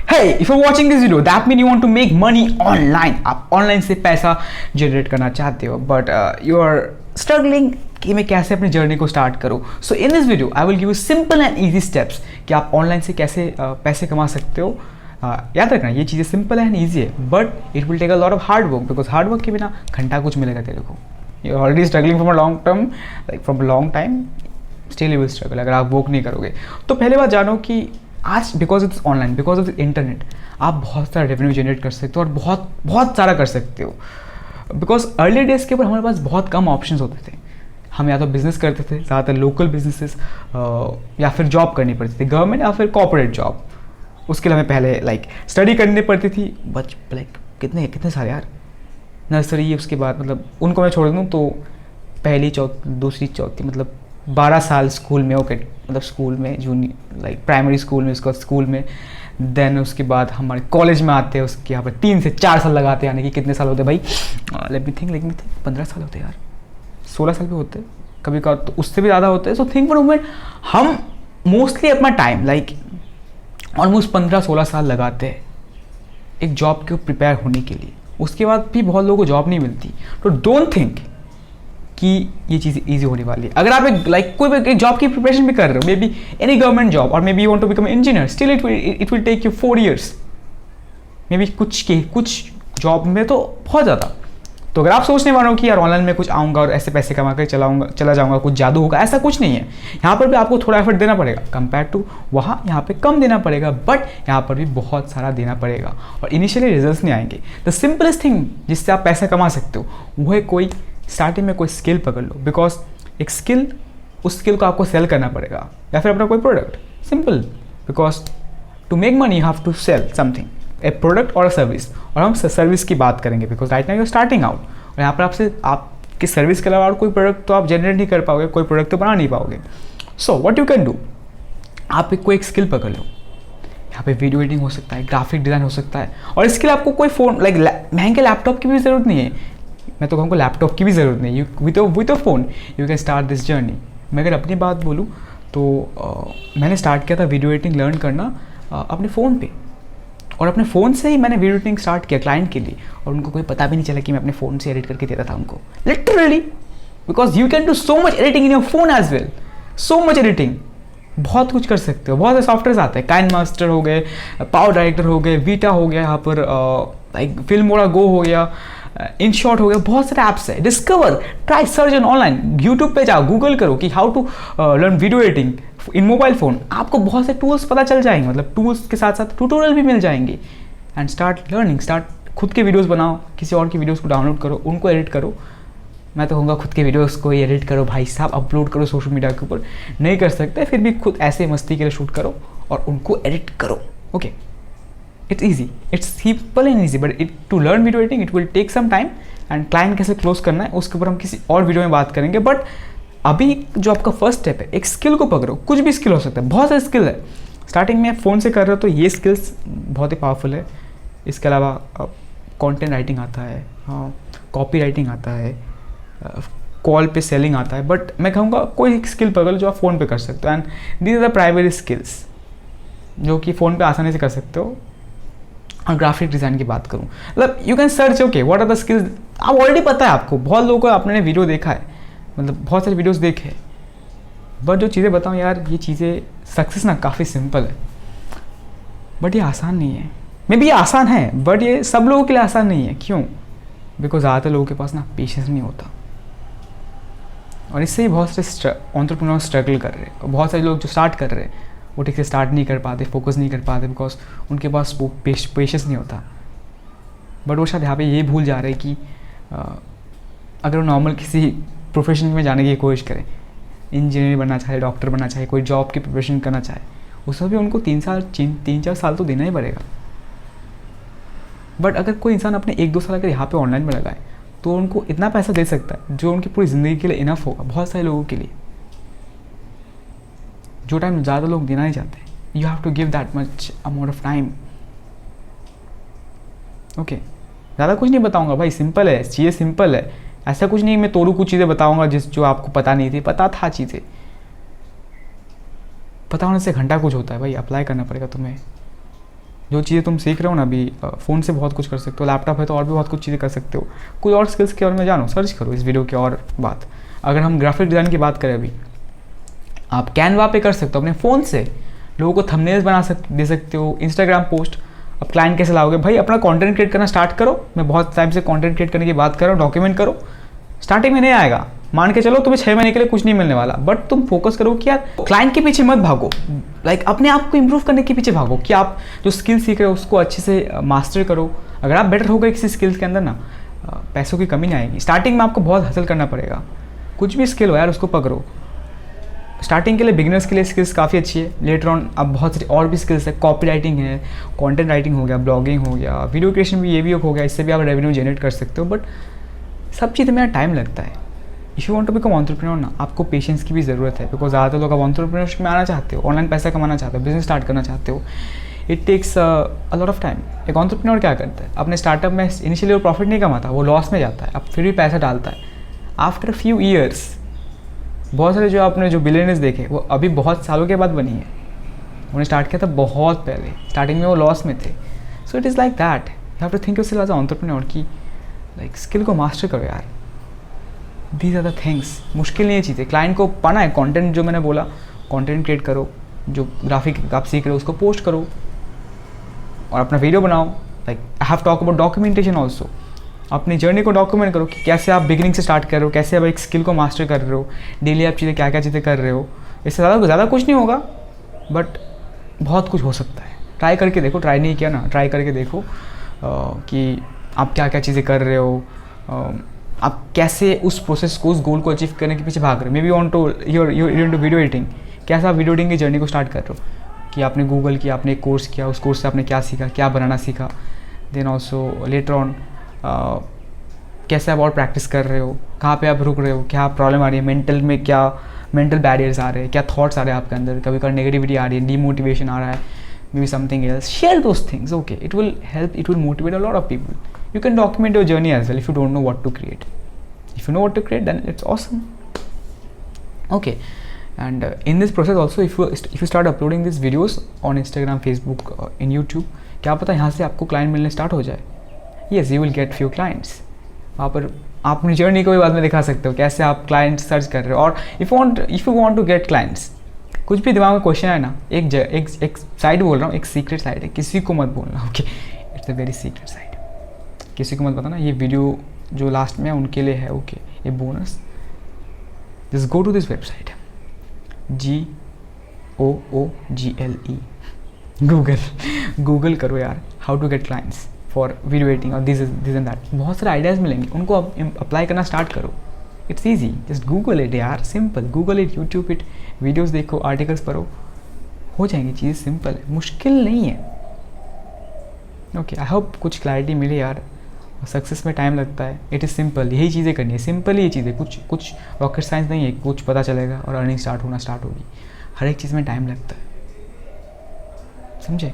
Hey, if you're watching this video, that means you want to make money online. आप online से पैसा generate करना चाहते हो, बट यू आर स्ट्रगलिंग कि मैं कैसे अपनी जर्नी को स्टार्ट करूँ. So in this video I will give you simple and easy steps कि आप ऑनलाइन से कैसे पैसे कमा सकते हो. याद रखना ये चीज़ें सिंपल एंड ईजी है, but it will take a lot of hard work, because hard work के बिना घंटा कुछ मिलेगा तेरे को. You are already struggling from a long term, like from a long time, still you will struggle अगर आप वर्क नहीं करोगे. तो पहले बात जानो कि आज because it's online, because of internet, आप बहुत सारा रेवेन्यू जनरेट कर सकते हो और बहुत बहुत सारा कर सकते हो. बिकॉज अर्ली डेज के ऊपर हमारे पास बहुत कम ऑप्शंस होते थे. हम या तो बिजनेस करते थे, ज़्यादातर लोकल बिजनेसेस, या फिर जॉब करनी पड़ती थी, गवर्नमेंट या फिर कॉर्पोरेट जॉब. उसके लिए हमें पहले लाइक स्टडी करनी पड़ती थी. बच लाइक कितने सारे यार, नर्सरी, उसके बाद मतलब उनको मैं छोड़ दूँ तो पहली चौथी दूसरी चौथी मतलब 12 साल स्कूल में, ओके, मतलब स्कूल में जूनियर लाइक प्राइमरी स्कूल में, उसके बाद स्कूल में, देन उसके बाद हमारे कॉलेज में आते हैं. उसके यहाँ पर 3 से 4 साल लगाते हैं, यानी कि कितने साल होते हैं भाई, लेट मी थिंक 15 साल होते हैं यार, 16 साल भी होते हैं कभी कभार, तो उससे भी ज़्यादा होते हैं. So think for a moment, हम मोस्टली अपना टाइम लाइक ऑलमोस्ट 15-16 साल लगाते हैं एक जॉब के प्रिपेयर होने के लिए. उसके बाद भी बहुत लोगों को जॉब नहीं मिलती. तो डोंट थिंक कि ये चीज़ ईजी होने वाली है. अगर आप एक लाइक कोई एक जॉब की प्रिपरेशन भी कर रहे हो, may be any government job, और maybe you want to become engineer, still it will take you 4 years, maybe कुछ जॉब में तो बहुत ज़्यादा. तो अगर आप सोचने वाले हो कि यार ऑनलाइन में कुछ आऊँगा और ऐसे पैसे कमा कर चला जाऊँगा, कुछ जादू होगा, ऐसा कुछ नहीं है. यहाँ पर भी आपको थोड़ा एफर्ट देना पड़ेगा कंपेयर टू वहाँ. यहाँ पे कम देना पड़ेगा, बट यहाँ पर भी बहुत सारा देना पड़ेगा और इनिशियली रिजल्ट्स नहीं आएंगे. द सिंपलेस्ट थिंग जिससे आप पैसा कमा सकते हो वो है कोई स्टार्टिंग में कोई स्किल पकड़ लो. बिकॉज एक स्किल, उस स्किल को आपको सेल करना पड़ेगा या फिर अपना कोई product. Simple, because to make money you have to sell something, a product और सर्विस. और हम सर्विस की बात करेंगे because right now you are starting out, और यहाँ पर आपकी सर्विस के अलावा और कोई प्रोडक्ट तो आप जनरेट नहीं कर पाओगे, कोई प्रोडक्ट तो बना नहीं पाओगे. So what you can do, आप कोई एक स्किल पकड़ लो. यहाँ पे वीडियो एडिटिंग हो सकता है, ग्राफिक डिज़ाइन हो सकता है, और इसके लिए आपको कोई फ़ोन लाइक महंगे लैपटॉप की भी ज़रूरत नहीं है. मैं तो कहूँगा लैपटॉप की भी ज़रूरत नहीं. With a phone you can start this journey. मैं अगर अपनी बात बोलूँ तो मैंने स्टार्ट किया था वीडियो एडिटिंग लर्न करना अपने फ़ोन पे, और अपने फ़ोन से ही मैंने वीडियो एडिटिंग स्टार्ट किया क्लाइंट के लिए, और उनको कोई पता भी नहीं चला कि मैं अपने फ़ोन से एडिट करके देता था उनको, literally. Because you can do so much editing in your phone as well, so much editing, बहुत कुछ कर सकते हो. बहुत से सॉफ्टवेयर आते हैं, काइन मास्टर हो गए, पावर डायरेक्टर हो गए, वीटा हो गया, यहाँ पर लाइक फिल्मोरा गो हो गया, इन शॉर्ट हो गया, बहुत सारे ऐप्स है. Discover, try, search on online, YouTube पे जाओ, गूगल करो कि how to learn video editing in mobile phone. आपको बहुत से टूल्स पता चल जाएंगे, मतलब टूल्स के साथ साथ ट्यूटोरियल भी मिल जाएंगे. एंड स्टार्ट लर्निंग, स्टार्ट खुद के वीडियोस बनाओ, किसी और की वीडियोस को डाउनलोड करो, उनको एडिट करो. मैं तो कहूँगा खुद के वीडियोस को ही एडिट करो भाई साहब, अपलोड करो सोशल मीडिया के ऊपर. नहीं कर सकते फिर भी खुद ऐसे मस्ती के लिए शूट करो और उनको एडिट करो. Okay, it's easy, it's simple and easy, but to learn video editing it will take some time. and client कैसे क्लोज करना है उसके ऊपर हम किसी और वीडियो में बात करेंगे. बट अभी जो आपका फर्स्ट स्टेप है, एक स्किल को पकड़ो. कुछ भी स्किल हो सकता है, बहुत सारे स्किल है. स्टार्टिंग में फ़ोन से कर रहे हो तो ये स्किल्स बहुत ही पावरफुल है. इसके अलावा कंटेंट राइटिंग आता है, कॉपी राइटिंग आता है, कॉल पे सेलिंग आता है. बट मैं कहूँगा कोई एक स्किल पकड़ लो जो आप फ़ोन पे कर सकते हो. And these are the primary skills जो कि फ़ोन पे आसानी से कर सकते हो. और ग्राफिक डिज़ाइन की बात करूँ, मतलब you can search, okay what are the skills. आप ऑलरेडी पता है आपको, बहुत लोगों को आपने वीडियो देखा है, मतलब बहुत सारे वीडियोस देखे. बट जो चीज़ें बताऊँ यार, ये चीज़ें सक्सेस ना काफ़ी सिंपल है, बट ये आसान नहीं है. मे बी ये आसान है बट ये सब लोगों के लिए आसान नहीं है. क्यों? बिकॉज ज़्यादातर लोगों के पास ना पेशेंस नहीं होता, और इससे ही बहुत से एंटरप्रेन्योर स्ट्रगल कर रहे हैं. और बहुत सारे लोग जो स्टार्ट कर रहे हैं वो ठीक से स्टार्ट नहीं कर पाते, फोकस नहीं कर पाते, बिकॉज उनके पास वो पेशेंस नहीं होता. बट वो शायद यहाँ पे ये भूल जा रहे हैं कि अगर वो नॉर्मल किसी प्रोफेशन में जाने की कोशिश करें, इंजीनियर बनना चाहे, डॉक्टर बनना चाहे, कोई जॉब की प्रिपरेशन करना चाहे, उसमें भी उनको 3-4 साल तो देना ही पड़ेगा. बट अगर कोई इंसान अपने 1-2 साल अगर यहाँ पे ऑनलाइन में लगाए तो उनको इतना पैसा दे सकता है जो उनकी पूरी ज़िंदगी के लिए इनफ होगा. बहुत सारे लोगों के लिए जो टाइम ज़्यादा लोग देना नहीं चाहते, you have to give that much amount of time. Okay, ज़्यादा कुछ नहीं बताऊंगा भाई, सिंपल है, चीज़ें सिंपल है. ऐसा कुछ नहीं मैं तोड़ू कुछ चीज़ें बताऊंगा जो आपको पता नहीं थी. पता था चीज़ें, पता होने से घंटा कुछ होता है भाई. अप्लाई करना पड़ेगा तुम्हें. जो चीज़ें तुम सीख रहे हो ना अभी, फ़ोन से बहुत कुछ कर सकते हो, लैपटॉप है तो और भी बहुत कुछ चीज़ें कर सकते हो। कोई और स्किल्स के बारे में जानो, सर्च करो इस वीडियो की और बात। अगर हम ग्राफिक डिज़ाइन की बात करें अभी, आप कैनवा पे कर सकते हो अपने फ़ोन से, लोगों को थंबनेल्स दे सकते हो, इंस्टाग्राम पोस्ट। अब क्लाइंट कैसे लाओगे भाई, अपना कंटेंट क्रिएट करना स्टार्ट करो। मैं बहुत टाइम से कंटेंट क्रिएट करने की बात कर रहा हूँ, डॉक्यूमेंट करो। स्टार्टिंग में नहीं आएगा, मान के चलो तुम्हें 6 महीने के लिए कुछ नहीं मिलने वाला, बट तुम फोकस करो कि यार क्लाइंट के पीछे मत भागो, लाइक अपने आप को इंप्रूव करने के पीछे भागो कि आप जो स्किल सीख रहे हो उसको अच्छे से मास्टर करो। अगर आप बेटर हो गए किसी स्किल्स के अंदर ना, पैसों की कमी नहीं आएगी। स्टार्टिंग में आपको बहुत हसल करना पड़ेगा, कुछ भी स्किल हो यार उसको पकड़ो। स्टार्टिंग के लिए बिगिनर्स के लिए स्किल्स काफ़ी अच्छी है, लेटर ऑन अब बहुत सारी और भी स्किल्स है, कॉपी राइटिंग है, कंटेंट राइटिंग हो गया, ब्लॉगिंग हो गया, वीडियो क्रिएशन भी ये भी हो गया, इससे भी आप रेवेन्यू जनरेट कर सकते हो। बट सब चीज़ में टाइम लगता है। If you want to become entrepreneur ना, आपको पेशेंस की भी ज़रूरत है, बिकॉज ज़्यादातर लोग आप एंटरप्रेन्योरशिप में आना चाहते हो, ऑनलाइन पैसा कमाना चाहते हो, बिजनेस स्टार्ट करना चाहते हो, it takes a lot of time. एक एंटरप्रेन्योर क्या करता है, अपने स्टार्टअप में इनिशियली वो प्रॉफिट नहीं कमाता, वो लॉस में जाता है, अब फिर भी पैसा डालता है। आफ्टर फ्यू ईयर्स, बहुत सारे जो आपने जो बिलियनर्स देखे वो अभी बहुत सालों के बाद बनी है, उन्हें स्टार्ट किया था बहुत पहले, स्टार्टिंग में वो लॉस में थे। So it is like that, you have to think yourself as a entrepreneur की लाइक स्किल को मास्टर करो यार। दीज आर द थिंग्स, मुश्किल नहीं है चीज़ें। क्लाइंट को पाना है, कंटेंट जो मैंने बोला, कंटेंट क्रिएट करो, जो ग्राफिक आप सीख रहे हो उसको पोस्ट करो और अपना वीडियो बनाओ। Like I have talk about documentation also, अपनी जर्नी को डॉक्यूमेंट करो कि कैसे आप बिगिनिंग से स्टार्ट कर रहे हो, कैसे आप एक स्किल को मास्टर कर रहे हो, डेली आप चीज़ें क्या क्या चीज़ें कर रहे हो। इससे ज़्यादा कुछ नहीं होगा, बट बहुत कुछ हो सकता है। ट्राई करके देखो, ट्राई नहीं किया ना, ट्राई करके देखो कि आप क्या क्या चीज़ें कर रहे हो, आप कैसे उस प्रोसेस को, उस गोल को अचीव करने के पीछे भाग रहे हो। मे be on to your into video editing, कैसे आप वीडियो एडिटिंग की जर्नी को स्टार्ट कर रहे हो कि आपने गूगल किया, आपने एक कोर्स किया, उस कोर्स से आपने क्या सीखा, क्या बनाना सीखा। देन ऑल्सो लेटर ऑन कैसे आप और प्रैक्टिस कर रहे हो, कहाँ पे आप रुक रहे हो, क्या प्रॉब्लम आ रही है मेंटल में, क्या मेंटल बैरियर्स आ रहे हैं, क्या थॉट्स आ रहे हैं आपके अंदर, कभी कभी नेगेटिविटी आ रही है, डीमोटिवेशन आ रहा है, may be something else. Share those things, okay, it will help, it will motivate a lot of people. You can document your journey as well if you don't know what to create. If you know what to create, then it's awesome. Okay, and in this process also, if you start uploading these videos on Instagram, Facebook, in YouTube, क्या पता यहाँ से आपको client मिलने start हो जाए। Yes, you will get few clients. वहाँ पर आप अपनी जर्नी को भी बाद में दिखा सकते हो, कैसे आप क्लाइंट सर्च कर रहे हो। और if you want to get clients, कुछ भी दिमाग में क्वेश्चन है ना, एक साइड बोल रहा हूँ, एक सीक्रेट साइड है, किसी को मत बोलना। Okay, it's a very secret side, किसी को मत बताना। ये वीडियो जो लास्ट में है उनके लिए है, ओके, ये bonus. Just go to this website, GOOGLE, Google करो यार, how to get clients for video editing और दिस एंड दैट। बहुत सारे आइडियाज़ मिलेंगे, उनको अप्लाई करना स्टार्ट करो। It's easy, just Google it यार, simple. Google it, YouTube it, videos देखो, आर्टिकल्स पढ़ो, हो जाएंगी चीज़ें। सिंपल है, मुश्किल नहीं है। ओके, आई होप कुछ क्लैरिटी मिली यार। सक्सेस में टाइम लगता है, इट इज़ सिंपल, यही चीज़ें करनी है, सिंपल ही ये चीज़ें, कुछ रॉकेट साइंस नहीं है, कुछ पता चलेगा और अर्निंग स्टार्ट होना स्टार्ट होगी। हर एक चीज़ में टाइम लगता है, समझे।